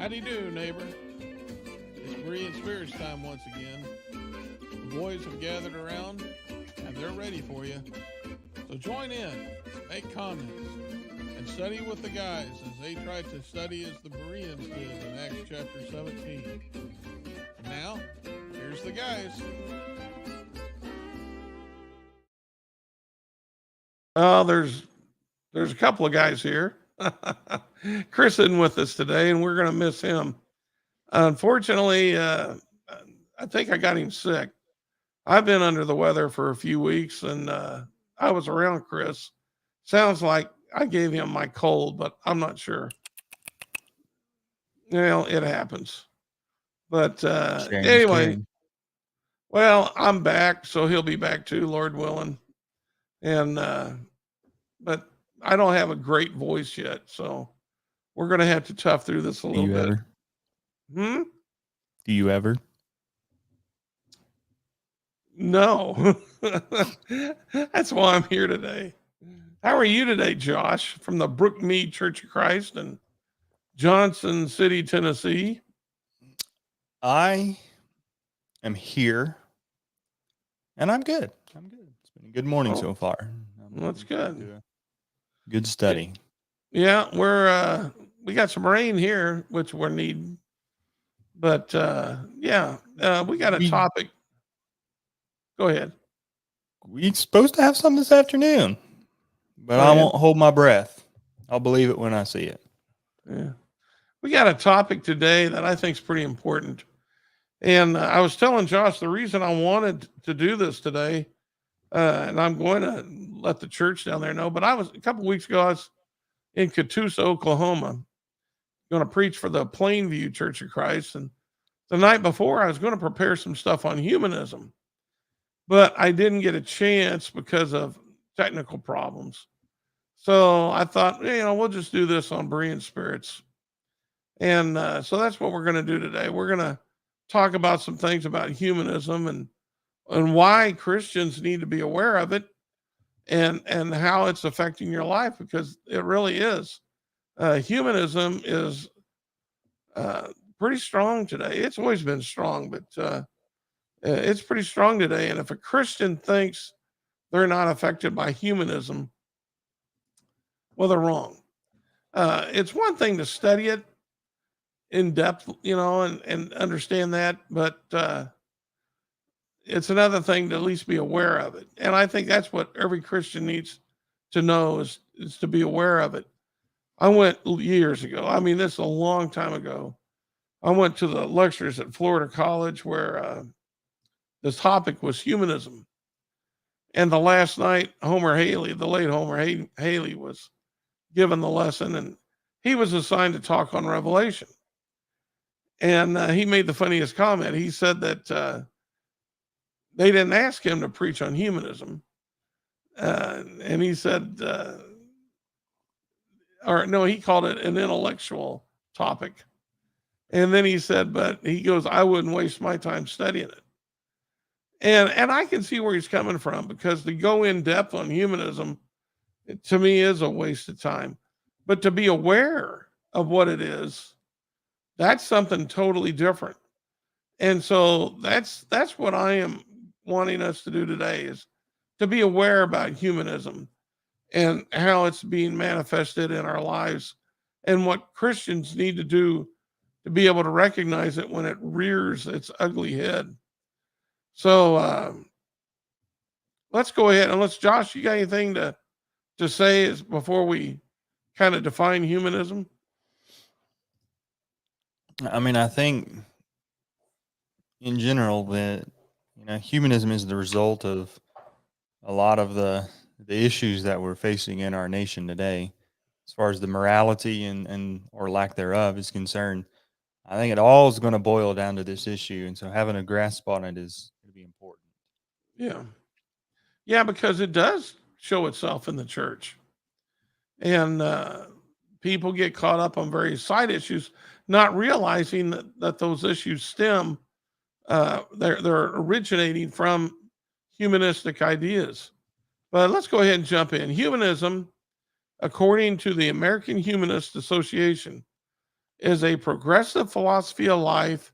Howdy do, neighbor. It's Berean Spirits time once again. The boys have gathered around and they're ready for you. So join in, make comments, and study with the guys as they try to study as the Bereans did in Acts chapter 17. And now, here's the guys. There's a couple of guys here. Chris isn't with us today, and we're going to miss him. Unfortunately, I think I got him sick. I've been under the weather for a few weeks, and I was around Chris. Sounds like I gave him my cold, but I'm not sure. Well, it happens. But anyway, well, I'm back, so he'll be back too, Lord willing. And but I don't have a great voice yet, so we're going to have to tough through this a little bit. Ever? Do you ever? No. That's why I'm here today. How are you today, Josh, from the Brookmead Church of Christ in Johnson City, Tennessee? I am here, and I'm good. I'm good. It's been a good morning so far. That's good. Good study. Yeah, we got some rain here, which we're needing. But we got a topic. Go ahead. We're supposed to have some this afternoon, but I won't hold my breath. I'll believe it when I see it. Yeah. We got a topic today that I think is pretty important. And I was telling Josh the reason I wanted to do this today, and I'm going to let the church down there know, but a couple of weeks ago, I was in Catoosa, Oklahoma, going to preach for the Plainview Church of Christ. And the night before, I was going to prepare some stuff on humanism, but I didn't get a chance because of technical problems. So I thought, we'll just do this on Berean Spirits. And so that's what we're going to do today. We're going to talk about some things about humanism and why Christians need to be aware of it and how it's affecting your life, because it really is. Humanism is pretty strong today. It's always been strong, but it's pretty strong today. And if a Christian thinks they're not affected by humanism, well, they're wrong. It's one thing to study it in depth, and understand that, but it's another thing to at least be aware of it. And I think that's what every Christian needs to know is to be aware of it. I went years ago. I mean, this is a long time ago. I went to the lectures at Florida College where the topic was humanism. And the last night, the late Homer Haley was given the lesson, and he was assigned to talk on Revelation. And he made the funniest comment. He said that they didn't ask him to preach on humanism. And he said, he called it an intellectual topic. And then he said, but he goes, I wouldn't waste my time studying it. And I can see where he's coming from, because to go in depth on humanism, to me, is a waste of time. But to be aware of what it is, that's something totally different. And so that's what I am wanting us to do today, is to be aware about humanism and how it's being manifested in our lives, and what Christians need to do to be able to recognize it when it rears its ugly head. So let's go ahead and Josh, you got anything to say before we kind of define humanism? I mean, I think in general that humanism is the result of a lot of the issues that we're facing in our nation today, as far as the morality and or lack thereof is concerned. I think it all is going to boil down to this issue, and so having a grasp on it is going to be important. Yeah, because it does show itself in the church, and people get caught up on various side issues, not realizing that those issues stem, they're originating from humanistic ideas. But let's go ahead and jump in. Humanism, according to the American Humanist Association, is a progressive philosophy of life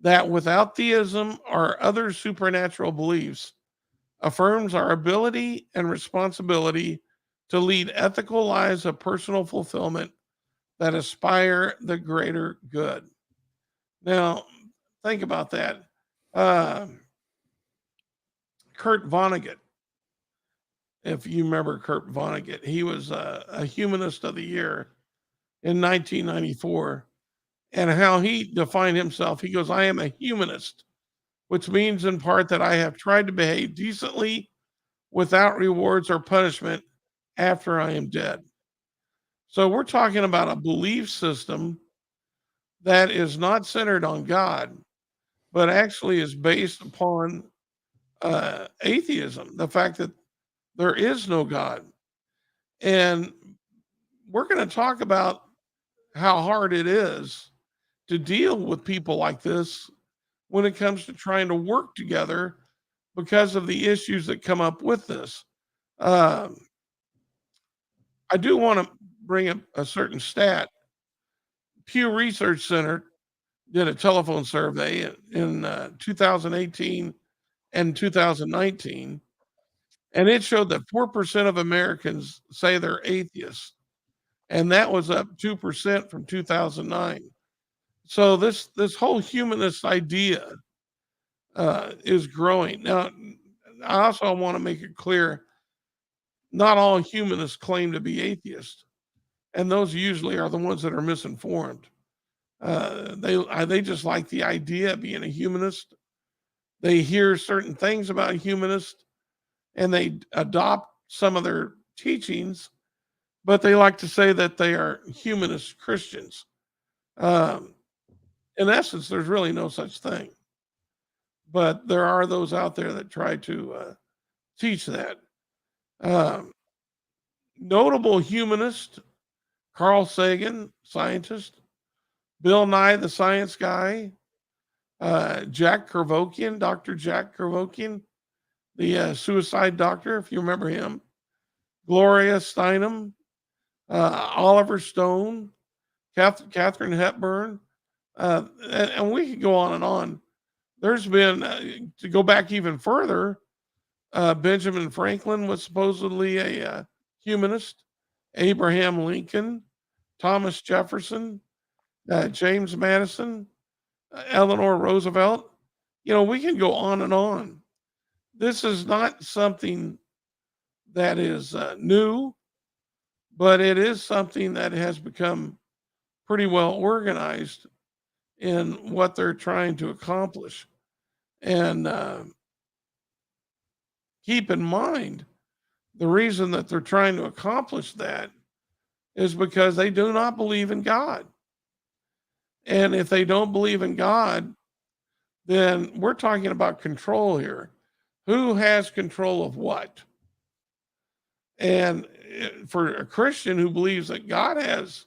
that, without theism or other supernatural beliefs, affirms our ability and responsibility to lead ethical lives of personal fulfillment that aspire the greater good. Now, think about that. Kurt Vonnegut, if you remember Kurt Vonnegut, he was a humanist of the year in 1994. And how he defined himself, he goes, I am a humanist, which means in part that I have tried to behave decently without rewards or punishment after I am dead. So we're talking about a belief system that is not centered on God, but actually is based upon atheism, the fact that there is no God. And we're going to talk about how hard it is to deal with people like this when it comes to trying to work together because of the issues that come up with this. Um, I do want to bring up a certain stat. Pew Research Center did a telephone survey in 2018 and 2019, and it showed that 4% of Americans say they're atheists, and that was up 2% from 2009. So this whole humanist idea is growing. Now, I also want to make it clear, not all humanists claim to be atheists, and those usually are the ones that are misinformed. They just like the idea of being a humanist. They hear certain things about humanists, and they adopt some of their teachings, but they like to say that they are humanist Christians. Um, in essence, there's really no such thing, but there are those out there that try to teach that. Um, Notable humanist Carl Sagan, scientist, Bill Nye, the science guy, Jack Kevorkian, Dr. Jack Kevorkian, the suicide doctor, if you remember him, Gloria Steinem, Oliver Stone, Catherine Hepburn, and we could go on and on. There's been, to go back even further, Benjamin Franklin was supposedly a humanist, Abraham Lincoln, Thomas Jefferson, James Madison, Eleanor Roosevelt. You know, we can go on and on. This is not something that is new, but it is something that has become pretty well organized in what they're trying to accomplish. And keep in mind, the reason that they're trying to accomplish that is because they do not believe in God. And if they don't believe in God, then we're talking about control here. Who has control of what? And for a Christian who believes that God has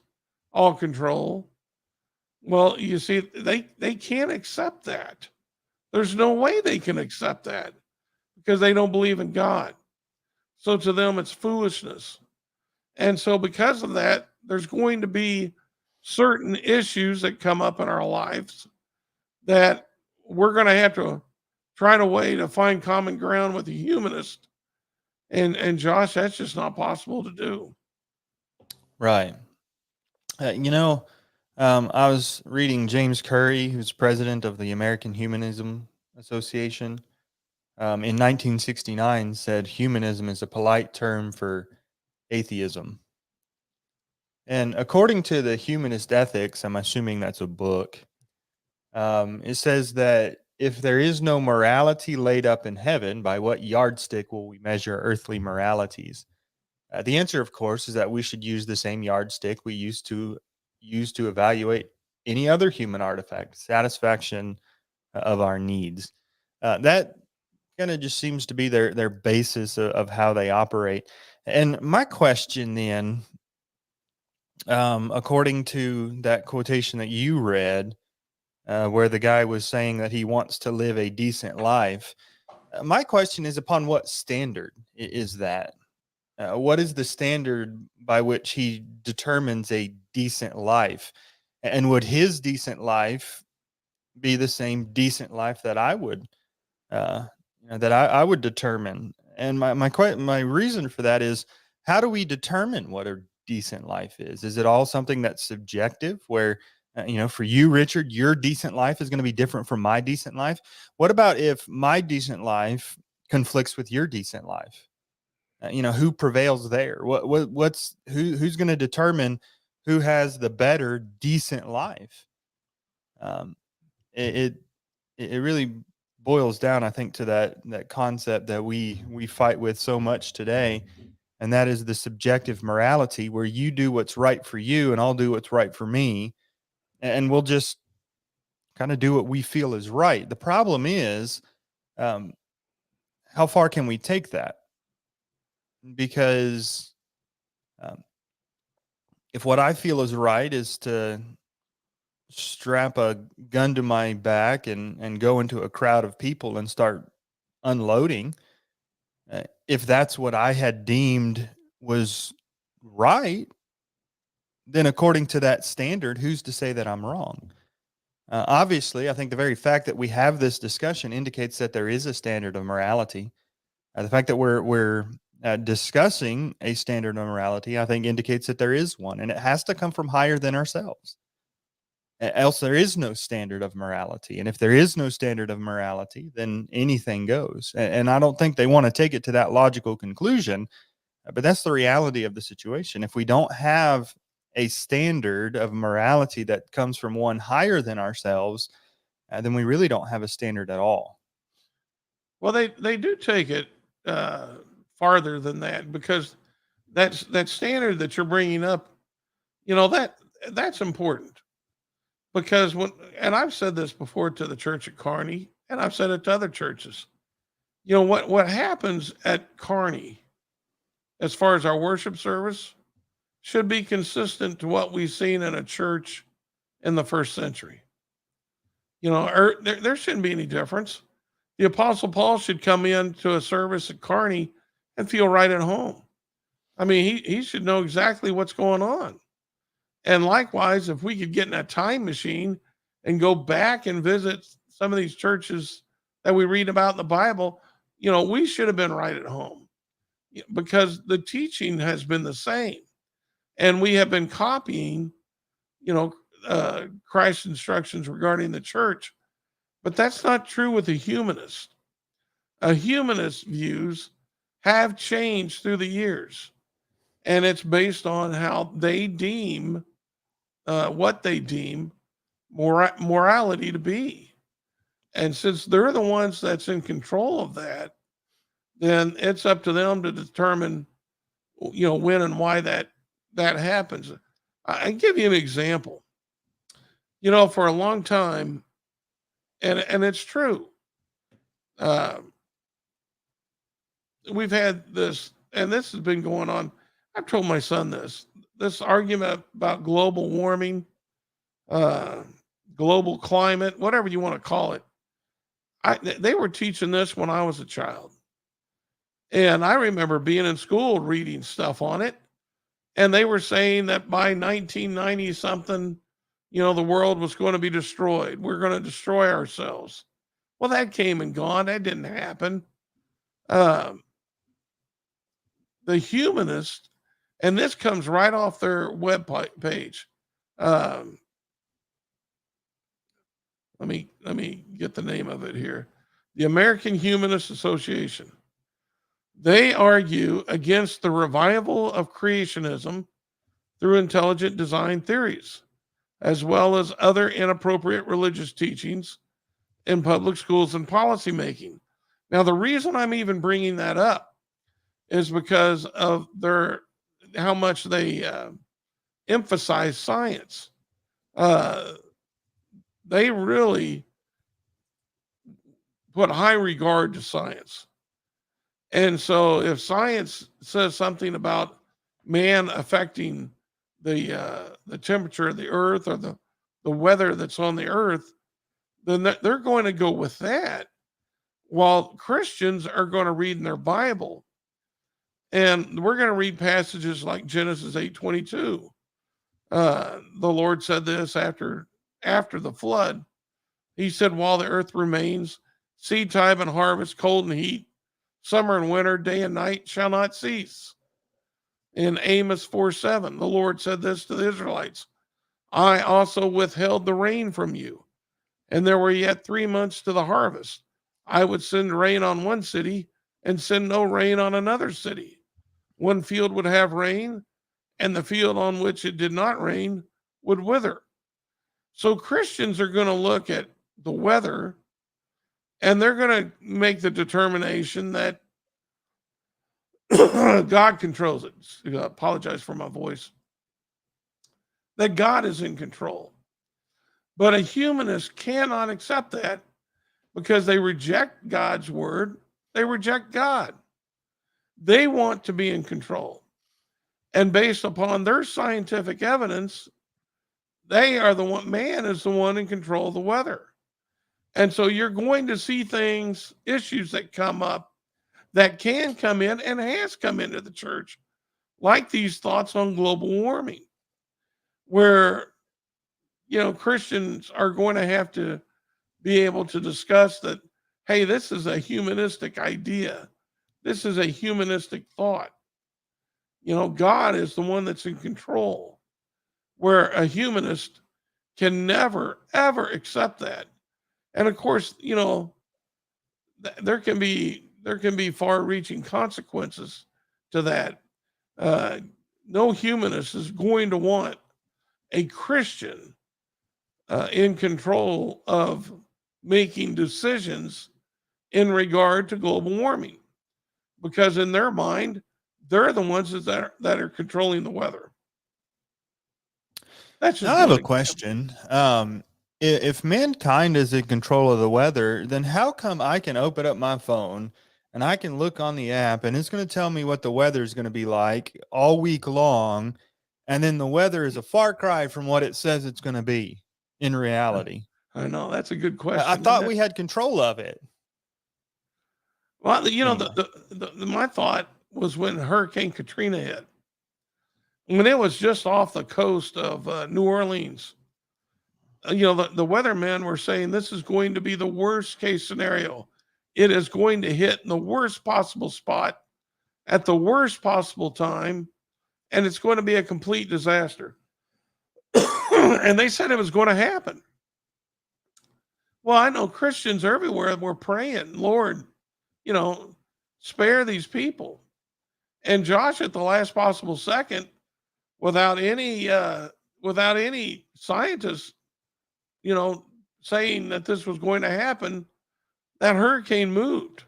all control, well, you see, they can't accept that. There's no way they can accept that because they don't believe in God. So to them, it's foolishness. And so, because of that, there's going to be certain issues that come up in our lives that we're going to have to try a way to find common ground with the humanist. And Josh, that's just not possible to do. Right. You know, I was reading James Curry, who's president of the American Humanism Association, in 1969 said humanism is a polite term for atheism. And according to the Humanist Ethics, I'm assuming that's a book, it says that if there is no morality laid up in heaven, by what yardstick will we measure earthly moralities? The answer, of course, is that we should use the same yardstick we used to use to evaluate any other human artifact, satisfaction of our needs. That kind of just seems to be their basis of how they operate. And my question then, according to that quotation that you read, where the guy was saying that he wants to live a decent life, my question is, upon what standard is that? What is the standard by which he determines a decent life? And would his decent life be the same decent life that I would, uh, that I would determine? And my reason for that is, how do we determine what a decent life is? Is it all something that's subjective, where for you, Richard, your decent life is going to be different from my decent life? What about if my decent life conflicts with your decent life? Who prevails there? Who's going to determine who has the better decent life? Um, it, it really boils down, I think, to that concept that we fight with so much today, and that is the subjective morality, where you do what's right for you and I'll do what's right for me, and we'll just kind of do what we feel is right. The problem is, um, how far can we take that? Because um, if what I feel is right is to strap a gun to my back and go into a crowd of people and start unloading, if that's what I had deemed was right, then according to that standard, who's to say that I'm wrong? Obviously, I think the very fact that we have this discussion indicates that there is a standard of morality. The fact that we're discussing a standard of morality, I think, indicates that there is one, and it has to come from higher than ourselves. Else, there is no standard of morality, and if there is no standard of morality, then anything goes. And I don't think they want to take it to that logical conclusion, but that's the reality of the situation. If we don't have a standard of morality that comes from one higher than ourselves, then we really don't have a standard at all. Well, they do take it farther than that, because that standard that you're bringing up, that's important. Because and I've said this before to the church at Kearney, and I've said it to other churches. What happens at Kearney, as far as our worship service, should be consistent to what we've seen in a church in the first century. There shouldn't be any difference. The Apostle Paul should come into a service at Kearney and feel right at home. I mean, he should know exactly what's going on. And likewise, if we could get in a time machine and go back and visit some of these churches that we read about in the Bible, we should have been right at home, because the teaching has been the same. And we have been copying, Christ's instructions regarding the church. But that's not true with a humanist. A humanist's views have changed through the years, and it's based on how they deem what they deem morality to be. And since they're the ones that's in control of that, then it's up to them to determine, when and why that happens. I give you an example. For a long time, and it's true. Uh, we've had this, and this has been going on. I've told my son this argument about global warming, uh, global climate, whatever you want to call it. They were teaching this when I was a child, and I remember being in school reading stuff on it, and they were saying that by 1990 something, the world was going to be destroyed. We're going to destroy ourselves. Well, that came and gone. That didn't happen. Um, the humanist, and this comes right off their web page. Um, let me get the name of it here. The American Humanist Association. They argue against the revival of creationism through intelligent design theories, as well as other inappropriate religious teachings in public schools and policymaking. Now, the reason I'm even bringing that up is because of how much they emphasize science. Uh, they really put high regard to science. And so if science says something about man affecting the temperature of the earth, or the weather that's on the earth, then they're going to go with that, while Christians are going to read in their Bible. And we're going to read passages like Genesis 8:22. The Lord said this after the flood. He said, while the earth remains, seed time and harvest, cold and heat, summer and winter, day and night shall not cease. In Amos 4:7, the Lord said this to the Israelites: I also withheld the rain from you, and there were yet 3 months to the harvest. I would send rain on one city and send no rain on another city. One field would have rain, and the field on which it did not rain would wither. So Christians are going to look at the weather and they're going to make the determination that God controls it. I apologize for my voice. That God is in control. But a humanist cannot accept that because they reject God's word. They reject God. They want to be in control. And based upon their scientific evidence, they are the one, man is the one in control of the weather. And so you're going to see things, issues that come up that can come in and has come into the church, like these thoughts on global warming, where, Christians are going to have to be able to discuss that, hey, this is a humanistic idea. This is a humanistic thought. God is the one that's in control, where a humanist can never, ever accept that. And of course, there can be far-reaching consequences to that. No humanist is going to want a Christian in control of making decisions in regard to global warming, because in their mind, they're the ones that are controlling the weather. That's just Now I have a example. question. If mankind is in control of the weather, then how come I can open up my phone and I can look on the app and it's going to tell me what the weather is going to be like all week long, and then the weather is a far cry from what it says it's going to be in reality? I know that's a good I question. thought we had control of it. Well, Anyway. my thought was when Hurricane Katrina hit, when it was just off the coast of New Orleans. The weathermen were saying this is going to be the worst case scenario. It is going to hit in the worst possible spot at the worst possible time, and it's going to be a complete disaster. And they said it was going to happen. Well, I know Christians everywhere were praying, Lord, spare these people. And Josh, at the last possible second, without any scientists, saying that this was going to happen, that hurricane moved.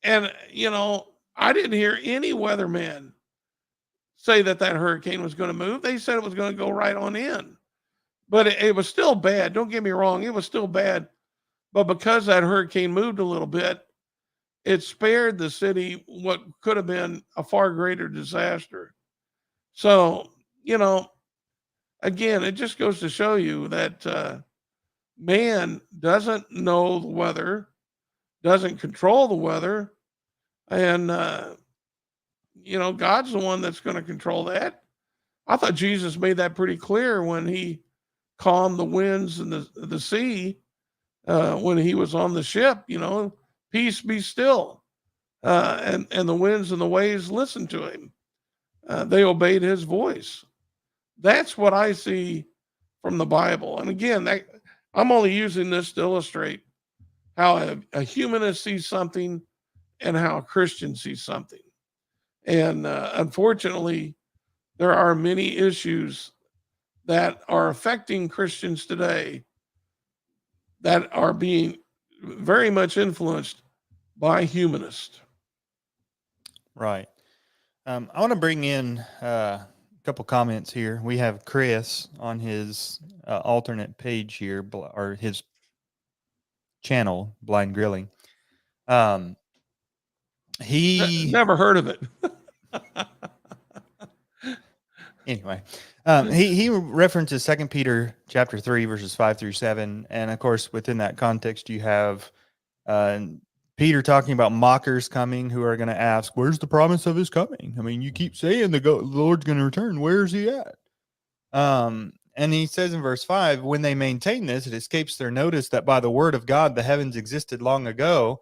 And I didn't hear any weatherman say that hurricane was going to move. They said it was going to go right on in. But it was still bad. Don't get me wrong, it was still bad. But because that hurricane moved a little bit, it spared the city what could have been a far greater disaster. So, again, it just goes to show you that man doesn't know the weather, doesn't control the weather, and God's the one that's going to control that. I thought Jesus made that pretty clear when he calmed the winds and the sea when he was on the ship. Peace be still, and the winds and the waves listened to him. They obeyed his voice. That's what I see from the Bible. And again, I'm only using this to illustrate how a humanist sees something and how a Christian sees something. And unfortunately, there are many issues that are affecting Christians today that are being very much influenced by humanists. Right. I want to bring in a couple comments here. We have Chris on his alternate page here, or his channel, Blind Grilling. He Never heard of it. Anyway, he references 2 Peter chapter 3 verses 5 through 7, and of course within that context you have Peter talking about mockers coming who are going to ask, where's the promise of his coming? I mean, you keep saying the Lord's going to return. Where's he at? And he says in verse 5, when they maintain this, it escapes their notice that by the word of God, the heavens existed long ago,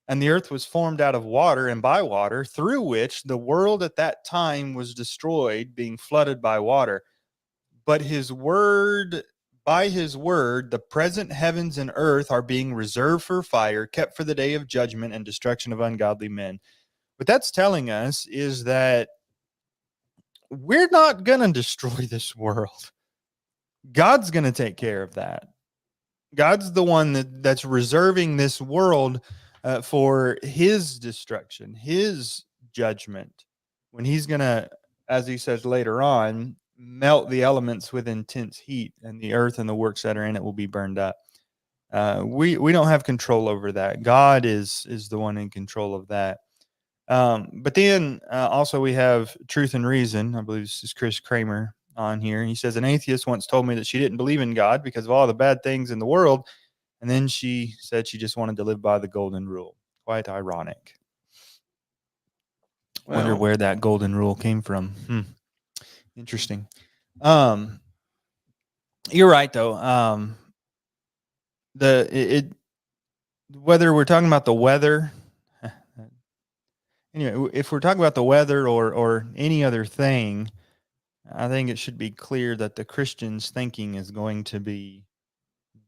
and the earth was formed out of water and by water, through which the world at that time was destroyed, being flooded by water. But by his word, the present heavens and earth are being reserved for fire, kept for the day of judgment and destruction of ungodly men. What that's telling us is that we're not going to destroy this world. God's going to take care of that. God's the one that's reserving this world for his destruction, his judgment, when he's going to, as he says later on, melt the elements with intense heat, and the earth and the works that are in it will be burned up. We don't have control over that. God is the one in control of that. But then also we have Truth and Reason. I believe this is Chris Kramer on here. He says, an atheist once told me that she didn't believe in God because of all the bad things in the world. And then she said she just wanted to live by the golden rule. Quite ironic. Wonder where that golden rule came from. Interesting. You're right, though. Whether we're talking about the weather, anyway, if we're talking about the weather or any other thing, I think it should be clear that the Christian's thinking is going to be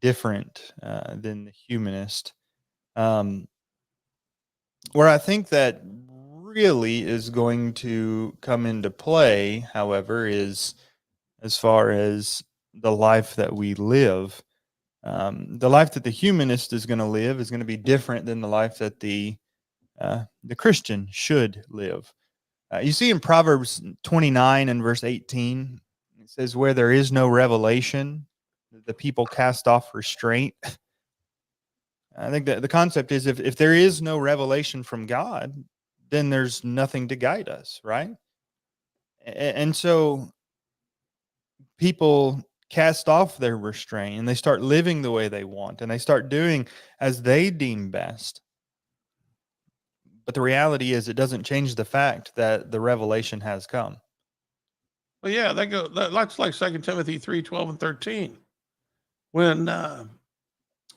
different than the humanist. Where I think that really is going to come into play, however, is as far as the life that we live. The life that the humanist is going to live is going to be different than the life that the Christian should live. You see in Proverbs 29 and verse 18, it says, where there is no revelation, the people cast off restraint. I think that the concept is if there is no revelation from God, then there's nothing to guide us, right? And so people cast off their restraint and they start living the way they want and they start doing as they deem best. But the reality is it doesn't change the fact that the revelation has come. Well, yeah, that's like 2 Timothy 3:12 and 13. When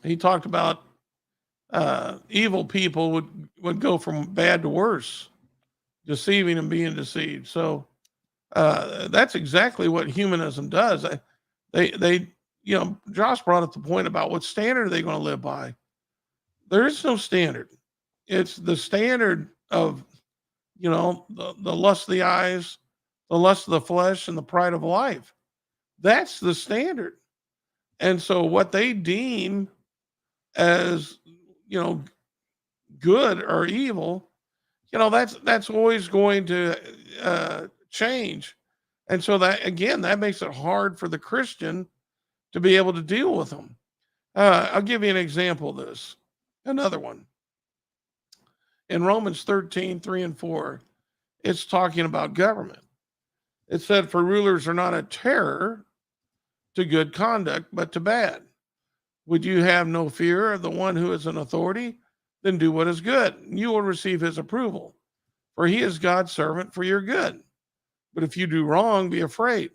he talked about evil people would go from bad to worse, deceiving and being deceived. So that's exactly what humanism does. They Josh brought up the point about what standard are they going to live by. There is no standard. It's the standard of the lust of the eyes, the lust of the flesh, and the pride of life. That's the standard. And so what they deem as good or evil, that's always going to change. And so that makes it hard for the Christian to be able to deal with them. I'll give you an example of this. Another one. In Romans 13:3 and 4, it's talking about government. It said, for rulers are not a terror to good conduct, but to bad. Would you have no fear of the one who is in authority? Then do what is good. You will receive his approval. For he is God's servant for your good. But if you do wrong, be afraid.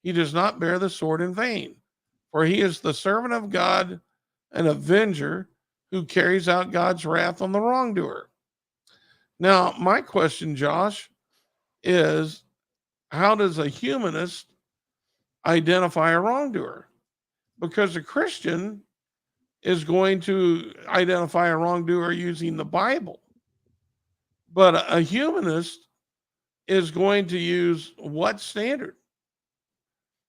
He does not bear the sword in vain. For he is the servant of God, an avenger who carries out God's wrath on the wrongdoer. Now, my question, Josh, is how does a humanist identify a wrongdoer? Because a Christian is going to identify a wrongdoer using the Bible. But a humanist is going to use what standard?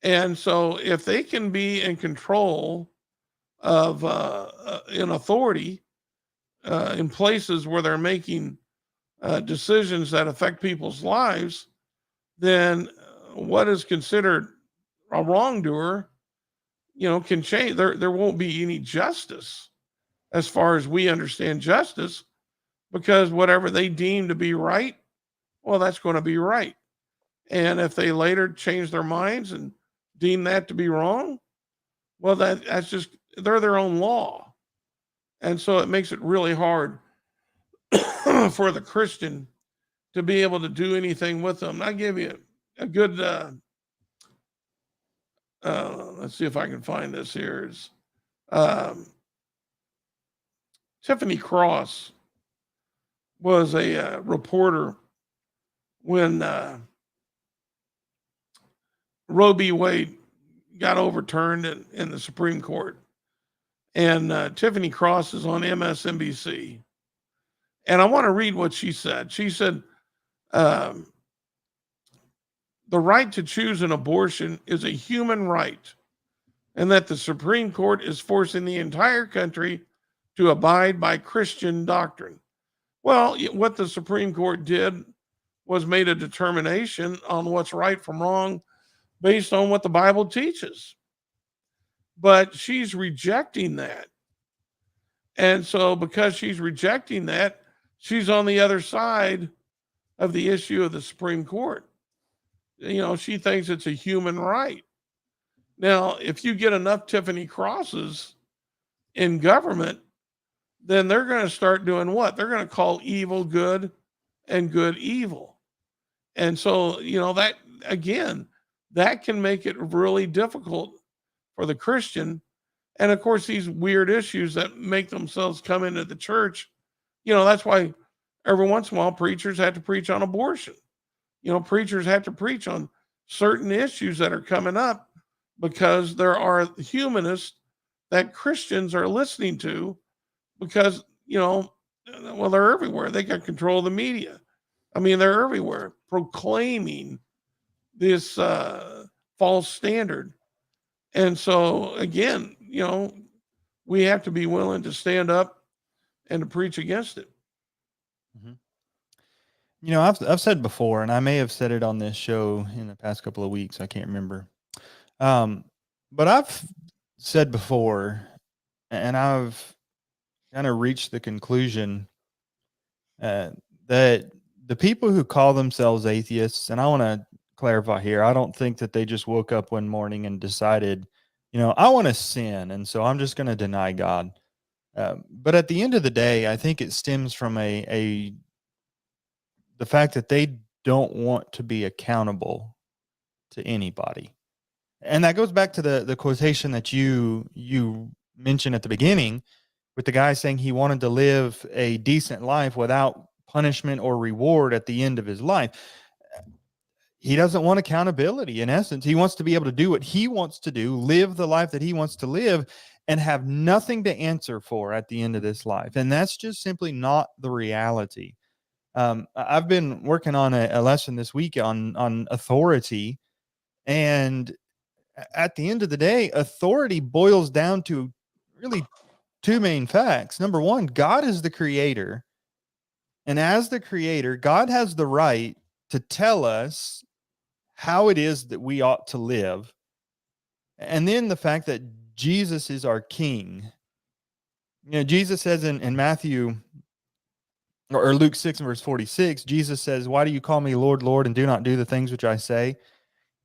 And so if they can be in control of in authority in places where they're making decisions that affect people's lives, then what is considered a wrongdoer, can change. There won't be any justice as far as we understand justice, because whatever they deem to be right, well, that's going to be right. And if they later change their minds and deem that to be wrong, well, that's just, they're their own law. And so it makes it really hard for the Christian to be able to do anything with them. I'll give you a good, let's see if I can find this here. Is Tiffany Cross was a reporter when Roe v. Wade got overturned in the Supreme Court. And Tiffany Cross is on MSNBC. And I want to read what she said. She said, the right to choose an abortion is a human right, and that the Supreme Court is forcing the entire country to abide by Christian doctrine. Well, what the Supreme Court did was made a determination on what's right from wrong based on what the Bible teaches. But she's rejecting that. And so, because she's rejecting that, she's on the other side of the issue of the Supreme Court. You know, she thinks it's a human right. Now, if you get enough Tiffany Crosses in government, then they're going to start doing what? They're going to call evil good and good evil. And so, you know, that again, that can make it really difficult for the Christian. And of course, these weird issues that make themselves come into the church, you know, that's why every once in a while preachers have to preach on abortion. You know, preachers have to preach on certain issues that are coming up because there are humanists that Christians are listening to because, you know, well, they're everywhere. They got control of the media. I mean, they're everywhere proclaiming this false standard. And so, again, you know, we have to be willing to stand up and to preach against it. Mm-hmm. You know, I've said before, and I may have said it on this show in the past couple of weeks. I can't remember. But I've said before, and I've kind of reached the conclusion that the people who call themselves atheists, and I want to clarify here, I don't think that they just woke up one morning and decided, you know, I want to sin, and so I'm just going to deny God. But at the end of the day, I think it stems from the fact that they don't want to be accountable to anybody. And that goes back to the quotation that you mentioned at the beginning with the guy saying he wanted to live a decent life without punishment or reward at the end of his life. He doesn't want accountability. In essence, he wants to be able to do what he wants to do, live the life that he wants to live, and have nothing to answer for at the end of this life. And that's just simply not the reality. I've been working on a lesson this week on authority, and at the end of the day, authority boils down to really two main facts. Number one, God is the creator. And as the creator, God has the right to tell us how it is that we ought to live. And then the fact that Jesus is our king. You know, Jesus says in Matthew or Luke 6 and verse 46, Jesus says, "Why do you call me Lord, Lord, and do not do the things which I say?"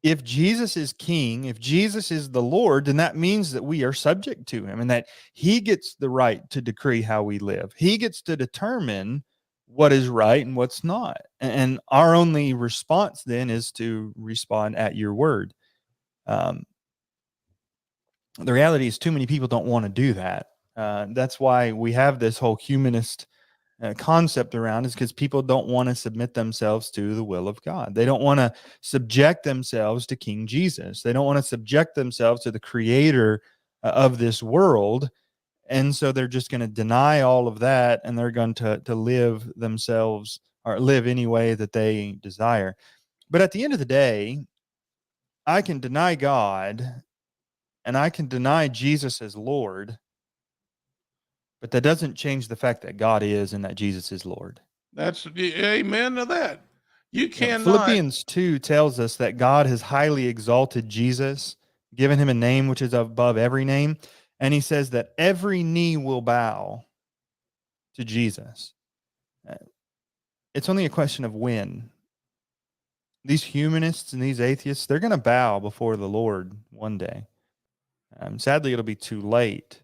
If Jesus is king, if Jesus is the Lord, then that means that we are subject to him and that he gets the right to decree how we live. He gets to determine what is right and what's not. And our only response then is to respond at your word. The reality is too many people don't want to do that. That's why we have this whole humanist concept around, is because people don't want to submit themselves to the will of God. They don't want to subject themselves to King Jesus. They don't want to subject themselves to the creator of this world. And so they're just going to deny all of that, and they're going to live themselves or live any way that they desire. But at the end of the day, I can deny God and I can deny Jesus as Lord, but that doesn't change the fact that God is and that Jesus is Lord. That's amen to that. You You know, cannot. Philippians 2 tells us that God has highly exalted Jesus, given him a name which is above every name. And he says that every knee will bow to Jesus. Uh, It's only a question of when. These humanists and these atheists, they're going to bow before the Lord one day. Sadly, it'll be too late.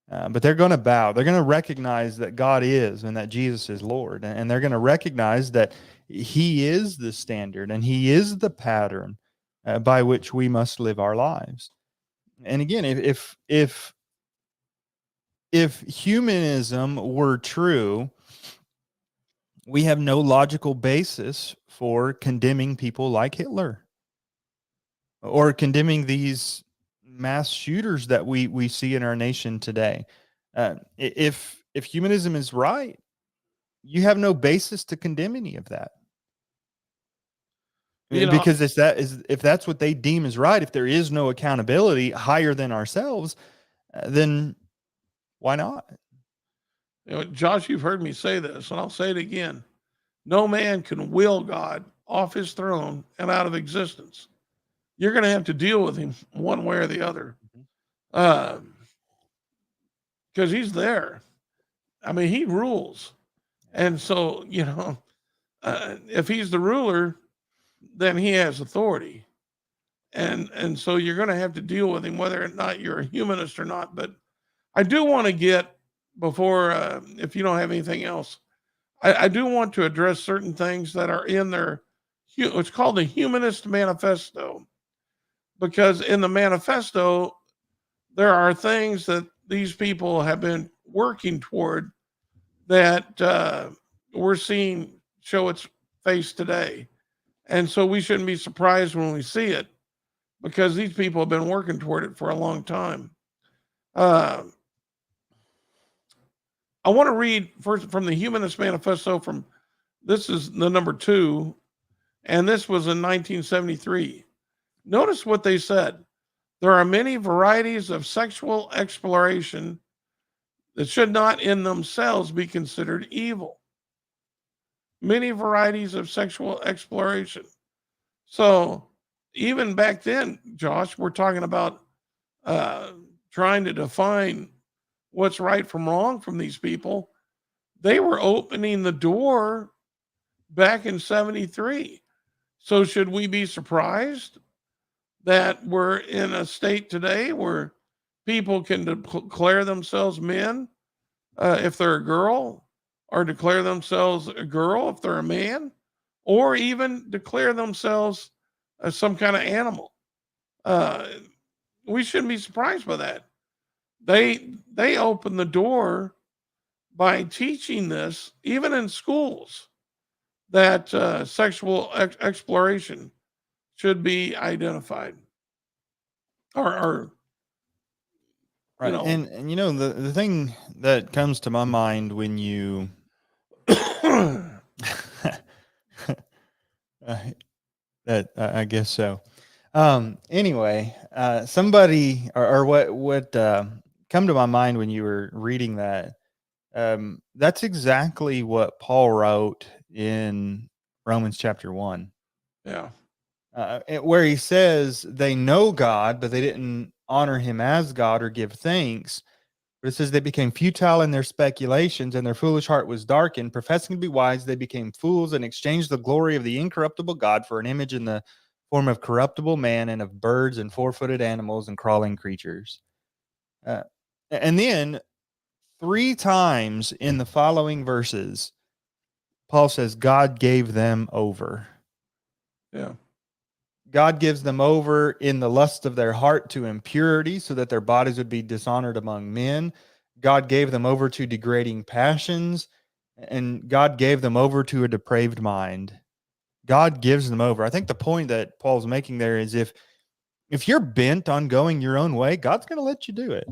But they're going to bow. They're going to recognize that God is and that Jesus is Lord. And they're going to recognize that he is the standard and he is the pattern by which we must live our lives. And again, if humanism were true, we have no logical basis for condemning people like Hitler or condemning these mass shooters that we see in our nation today. If humanism is right, you have no basis to condemn any of that. Because if that's what they deem is right, if there is no accountability higher than ourselves, then why not? Josh, you've heard me say this, and I'll say it again. No man can will God off his throne and out of existence. You're going to have to deal with him one way or the other. Because he's there. I mean, he rules. And so, if he's the ruler, then he has authority. And so you're going to have to deal with him, whether or not you're a humanist or not. But I do want to get, before, if you don't have anything else, I do want to address certain things that are in their, it's called the Humanist Manifesto. Because in the manifesto, there are things that these people have been working toward that we're seeing show its face today. And so we shouldn't be surprised when we see it, because these people have been working toward it for a long time. I want to read first from the Humanist Manifesto. This is the number 2, and this was in 1973. Notice what they said. There are many varieties of sexual exploration that should not in themselves be considered evil. Many varieties of sexual exploration. So even back then, Josh, we're talking about trying to define what's right from wrong from these people. They were opening the door back in 73. So should we be surprised that we're in a state today where people can declare themselves men if they're a girl, or declare themselves a girl if they're a man, or even declare themselves as some kind of animal? We shouldn't be surprised by that. They open the door by teaching this, even in schools, that sexual exploration should be identified. Or right. And the thing that comes to my mind when you that I guess so. Anyway, somebody or what come to my mind when you were reading that. That's exactly what Paul wrote in Romans chapter 1. Yeah. Where he says they know God, but they didn't honor him as God or give thanks. But it says they became futile in their speculations, and their foolish heart was darkened. Professing to be wise, they became fools and exchanged the glory of the incorruptible God for an image in the form of corruptible man and of birds and four-footed animals and crawling creatures. And then 3 times in the following verses, Paul says God gave them over. Yeah. God gives them over in the lust of their heart to impurity, so that their bodies would be dishonored among men. God gave them over to degrading passions, and God gave them over to a depraved mind. God gives them over. I think the point that Paul's making there is if you're bent on going your own way, God's going to let you do it.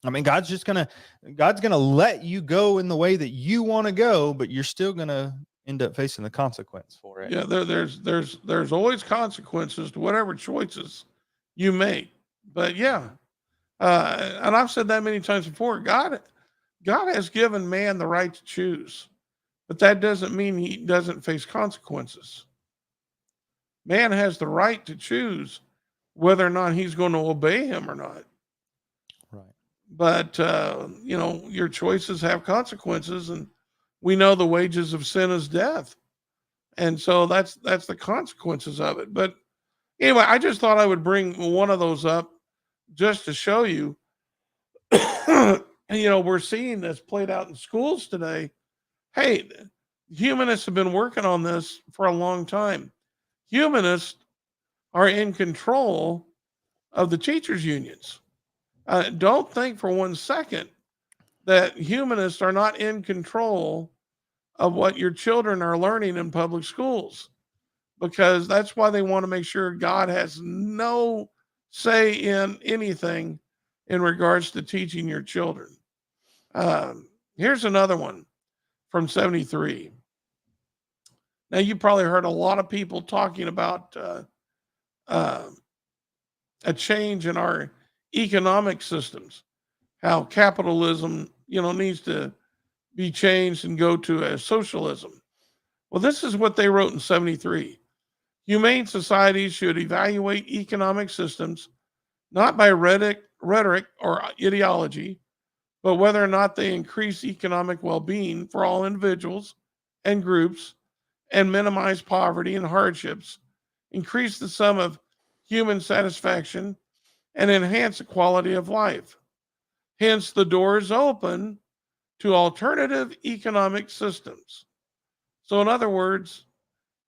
I mean, God's going to let you go in the way that you want to go, but you're still going to end up facing the consequence for it. Yeah, there's always consequences to whatever choices you make. But yeah, and I've said that many times before. God has given man the right to choose, but that doesn't mean he doesn't face consequences. Man has the right to choose whether or not he's going to obey him or not. Right. But your choices have consequences, and we know the wages of sin is death. And so that's the consequences of it. But anyway, I just thought I would bring one of those up just to show you We're seeing this played out in schools today. Hey, humanists have been working on this for a long time. Humanists are in control of the teachers' unions. Don't think for one second that humanists are not in control of what your children are learning in public schools, because that's why they want to make sure God has no say in anything in regards to teaching your children. Here's another one from 73. Now, you probably heard a lot of people talking about uh, a change in our economic systems, how capitalism, needs to be changed and go to a socialism. Well, this is what they wrote in 73. Humane societies should evaluate economic systems not by rhetoric or ideology, but whether or not they increase economic well being for all individuals and groups and minimize poverty and hardships, increase the sum of human satisfaction, and enhance the quality of life. Hence, the door is open to alternative economic systems. So, in other words,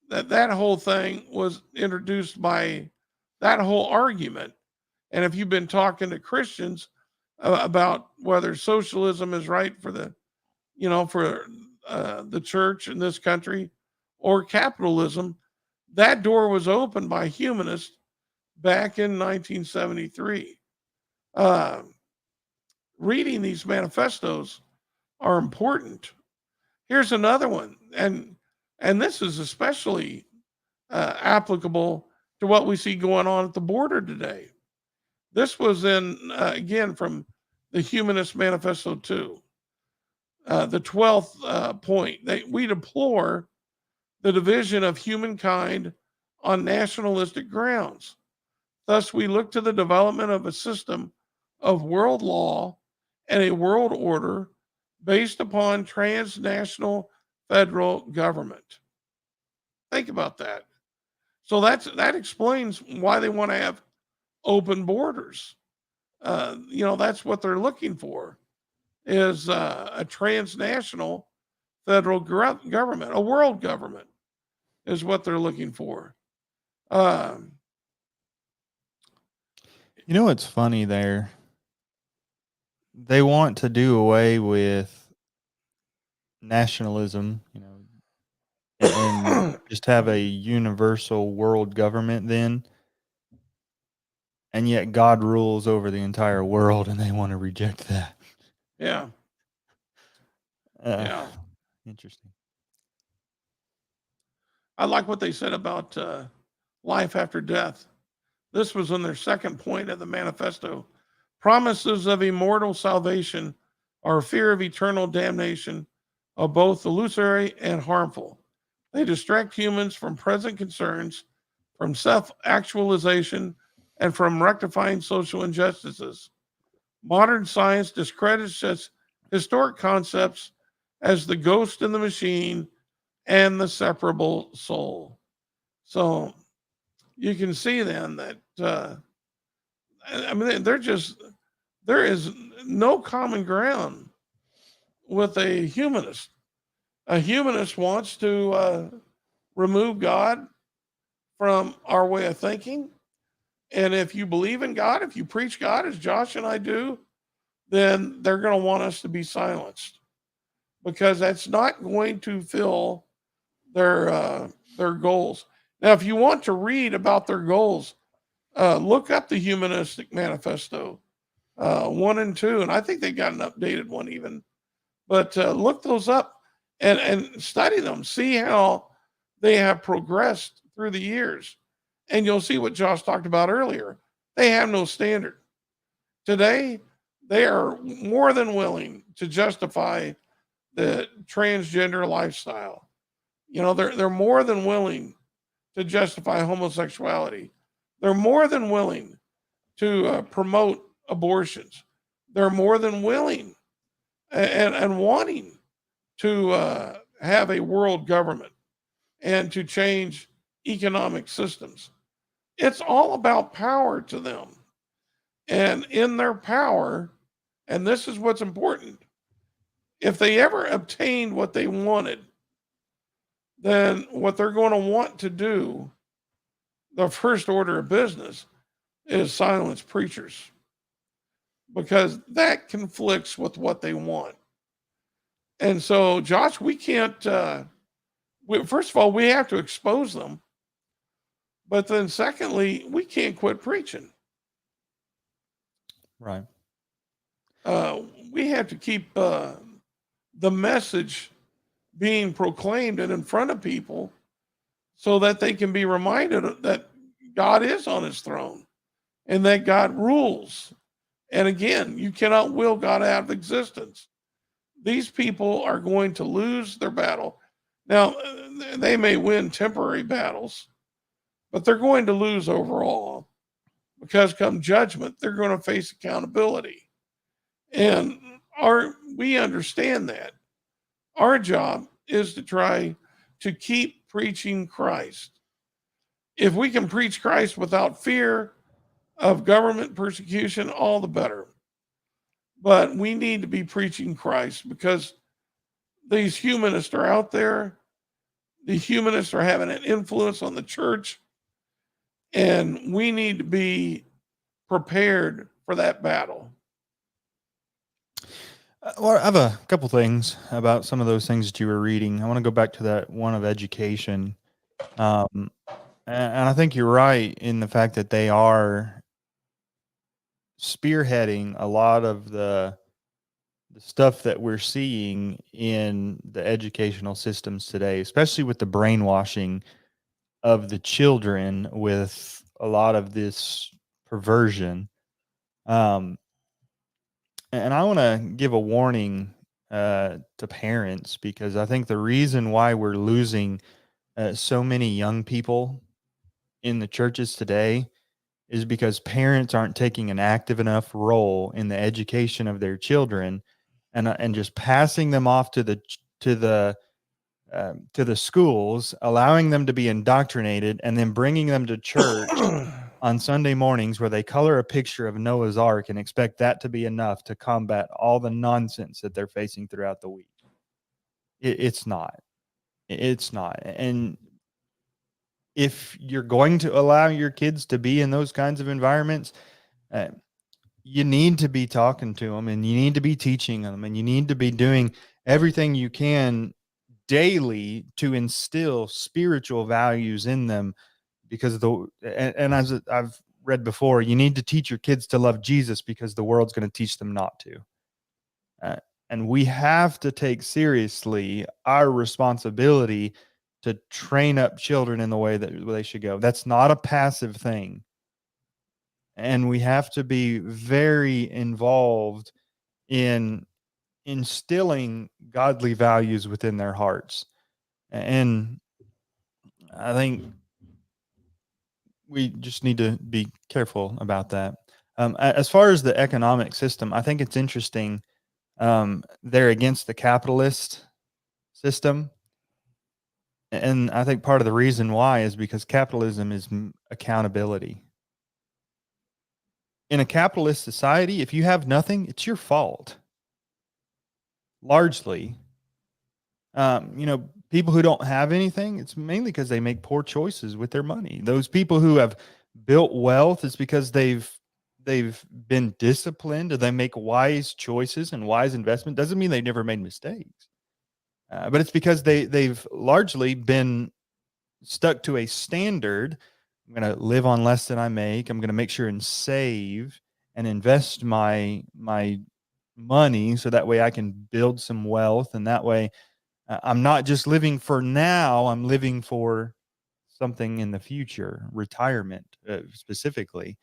that whole thing was introduced by that whole argument. And if you've been talking to Christians about whether socialism is right for the church in this country or capitalism, that door was opened by humanists back in 1973. Uh, Reading these manifestos are important. Here's another one, and this is especially applicable to what we see going on at the border today. This was again from the Humanist Manifesto 2. The 12th point, we deplore the division of humankind on nationalistic grounds. Thus, we look to the development of a system of world law and a world order based upon transnational federal government. Think about that. So that explains why they want to have open borders. That's what they're looking for, is a transnational federal government, a world government is what they're looking for. Um, You know what's funny there? They want to do away with nationalism, and just have a universal world government then, and yet God rules over the entire world, and they want to reject that. yeah, Uh, yeah. Interesting. I like what they said about life after death. This was in their second point of the manifesto. Promises of immortal salvation or fear of eternal damnation are both illusory and harmful. They distract humans from present concerns, from self actualization, and from rectifying social injustices. Modern science discredits such historic concepts as the ghost in the machine and the separable soul. So you can see then that there is no common ground with a humanist. A humanist wants to remove God from our way of thinking. And if you believe in God, if you preach God, as Josh and I do, then they're going to want us to be silenced, because that's not going to fill their goals. Now, if you want to read about their goals, look up the Humanistic Manifesto 1 and 2, and I think they got an updated one even. But look those up and study them. See how they have progressed through the years, and you'll see what Josh talked about earlier. They have no standard. Today, they are more than willing to justify the transgender lifestyle. They're more than willing to justify homosexuality. They're more than willing to promote abortions. They're more than willing and wanting to have a world government and to change economic systems. It's all about power to them. And in their power, And this is what's important. If they ever obtained what they wanted, then what they're going to want to do, the first order of business, is silence preachers, because that conflicts with what they want. And so, Josh, we can't, first of all, we have to expose them. But then, secondly, we can't quit preaching. Right. We have to keep the message being proclaimed and in front of people so that they can be reminded that God is on his throne and that God rules. And again, you cannot will God out of existence. These people are going to lose their battle. Now, they may win temporary battles, but they're going to lose overall, because come judgment, they're going to face accountability. And we understand that. Our job is to try to keep preaching Christ. If we can preach Christ without fear of government persecution, all the better. But we need to be preaching Christ, because these humanists are out there. The humanists are having an influence on the church, and we need to be prepared for that battle. Well, I have a couple things about some of those things that you were reading. I want to go back to that one of education. And I think you're right in the fact that they are spearheading a lot of the stuff that we're seeing in the educational systems today, especially with the brainwashing of the children with a lot of this perversion. Um, and I want to give a warning to parents, because I think the reason why we're losing so many young people in the churches today is because parents aren't taking an active enough role in the education of their children, and just passing them off to the schools, allowing them to be indoctrinated, and then bringing them to church on Sunday mornings where they color a picture of Noah's Ark and expect that to be enough to combat all the nonsense that they're facing throughout the week. It's not. It's not. And if you're going to allow your kids to be in those kinds of environments, uh, you need to be talking to them, and you need to be teaching them, and you need to be doing everything you can daily to instill spiritual values in them, because and as I've read before, you need to teach your kids to love Jesus, because the world's going to teach them not to. Uh, and we have to take seriously our responsibility to train up children in the way that they should go. That's not a passive thing. And we have to be very involved in instilling godly values within their hearts. And I think we just need to be careful about that. As far as the economic system, I think it's interesting. They're against the capitalist system. And I think part of the reason why is because capitalism is accountability. In a capitalist society, if you have nothing, it's your fault. Largely, people who don't have anything, it's mainly because they make poor choices with their money. Those people who have built wealth, is because they've been disciplined, or they make wise choices and wise investment. Doesn't mean they've never made mistakes, but it's because they've largely been stuck to a standard. I'm going to live on less than I make. I'm going to make sure and save and invest my money, so that way I can build some wealth, and that way I'm not just living for now, I'm living for something in the future, retirement specifically.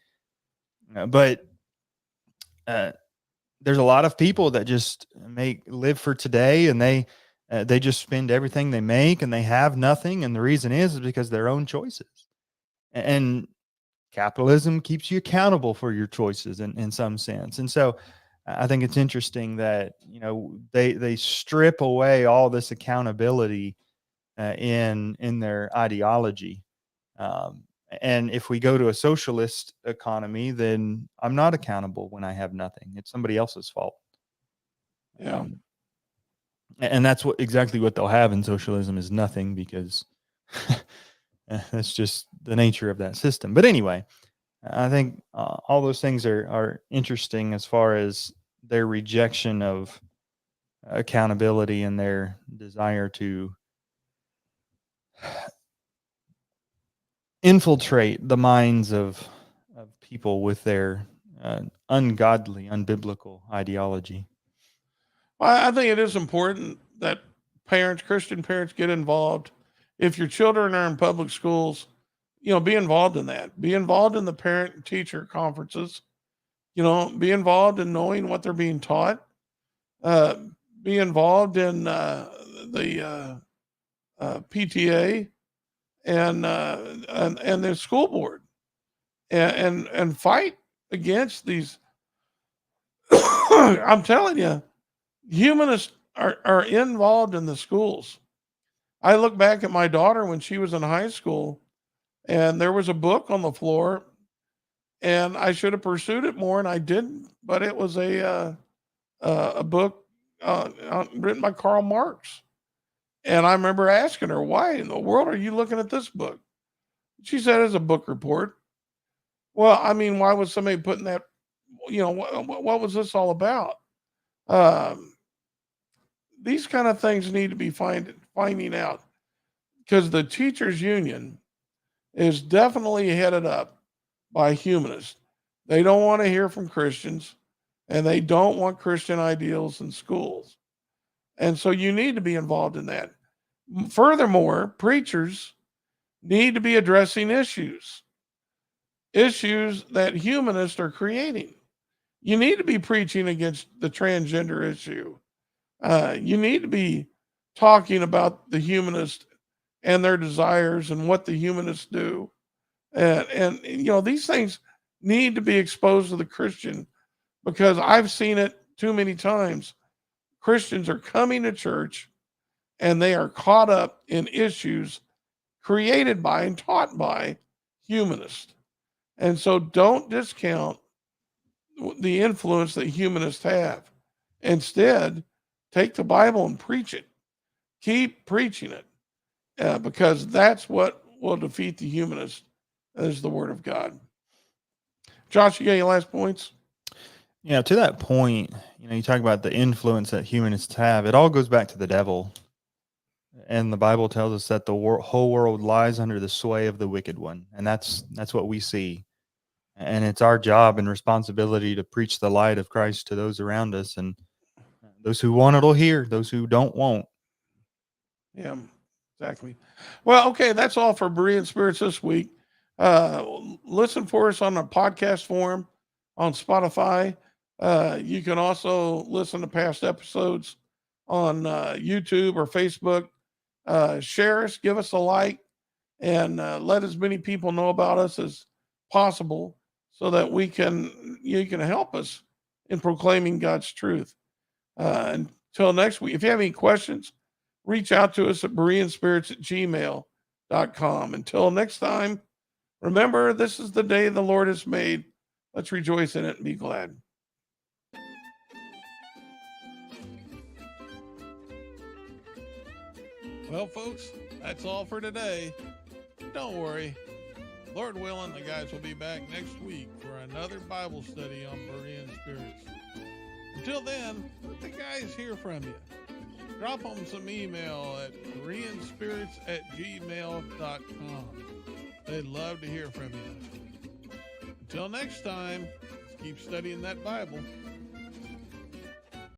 But there's a lot of people that just live for today, and they just spend everything they make, and they have nothing. And the reason is because their own choices. And capitalism keeps you accountable for your choices in some sense. And so I think it's interesting that, they strip away all this accountability in their ideology. And if we go to a socialist economy, then I'm not accountable when I have nothing. It's somebody else's fault. Yeah. And that's exactly what they'll have in socialism is nothing, because that's just the nature of that system. But anyway, I think all those things are interesting as far as their rejection of accountability and their desire to infiltrate the minds of people with their ungodly, unbiblical ideology. I think it is important that parents, Christian parents, get involved. If your children are in public schools, be involved in that. Be involved in the parent teacher conferences. Be involved in knowing what they're being taught. Uh, be involved in the PTA and the school board, and fight against these. I'm telling you, humanists are involved in the schools. I look back at my daughter when she was in high school, and there was a book on the floor, and I should have pursued it more, and I didn't. But it was a book written by Karl Marx, and I remember asking her, "Why in the world are you looking at this book?" She said, "It's a book report." Well, I mean, why was somebody putting that? What was this all about? Um, these kind of things need to be finding out, because the teachers union is definitely headed up by humanists. They don't want to hear from Christians, and they don't want Christian ideals in schools. And so you need to be involved in that. Furthermore, preachers need to be addressing issues that humanists are creating. You need to be preaching against the transgender issue. You need to be talking about the humanists and their desires and what the humanists do. And these things need to be exposed to the Christian, because I've seen it too many times. Christians are coming to church and they are caught up in issues created by and taught by humanists. And so don't discount the influence that humanists have. Instead, take the Bible and preach it. Keep preaching it, because that's what will defeat the humanists, is the Word of God. Josh, you got any last points? Yeah, to that point, you talk about the influence that humanists have. It all goes back to the devil. And the Bible tells us that the whole world lies under the sway of the wicked one. And that's what we see. And it's our job and responsibility to preach the light of Christ to those around us. And those who want it will hear, those who don't won't. Yeah, exactly. Well, okay, that's all for Berean Spirits this week. Listen for us on the podcast form on Spotify. You can also listen to past episodes on YouTube or Facebook. Share us, give us a like, and let as many people know about us as possible, so that you can help us in proclaiming God's truth. Until next week, if you have any questions, reach out to us at bereanspirits@gmail.com. Until next time, remember, this is the day the Lord has made. Let's rejoice in it and be glad. Well, folks, that's all for today. Don't worry. Lord willing, the guys will be back next week for another Bible study on Berean Spirits. Until then, let the guys hear from you. Drop them some email at bereanspirits@gmail.com. They'd love to hear from you. Until next time, let's keep studying that Bible.